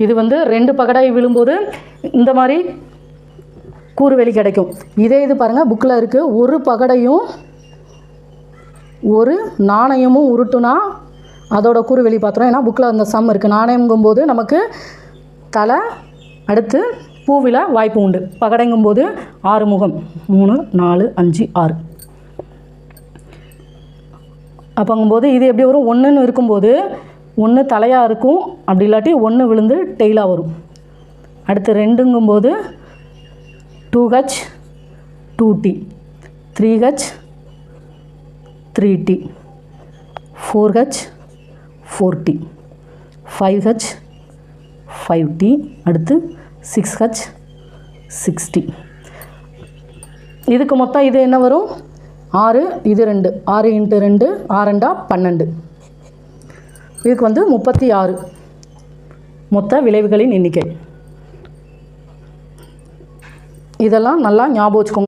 இது வந்து 2 பகடாய் விழும்போது இந்த மாதிரி கூறுவெளி கிடைக்கும். இதே இது பாருங்கள் புக்கில் இருக்குது. ஒரு பகடையும் ஒரு நாணயமும் உருட்டுனா அதோட கூறுவெளி பார்த்துரும். ஏன்னா புக்கில் அந்த சம் இருக்குது. நாணயங்கும்போது நமக்கு தலை, அடுத்து பூவில் வாய்ப்பு உண்டு. பகடைங்கும்போது 6 முகம், 3 4 5 6. அப்போங்கும்போது இது எப்படி வரும்? 1ன்னு இருக்கும்போது 1 தலையாக இருக்கும், அப்படி இல்லாட்டி 1 விழுந்து டெய்லாக வரும். அடுத்து 2ங்கும்போது 2H 2T, 3H 3T, 4H 4T, 5H 5T, அடுத்து 6H 6T. இதுக்கு மொத்தம் இது என்ன வரும்? 6, இது 2, 6 × 2 6 2 12. இதுக்கு வந்து 36 மொத்த விளைவுகளின் எண்ணிக்கை. இதெல்லாம் நல்லா ஞாபகம் வச்சுக்கோங்க.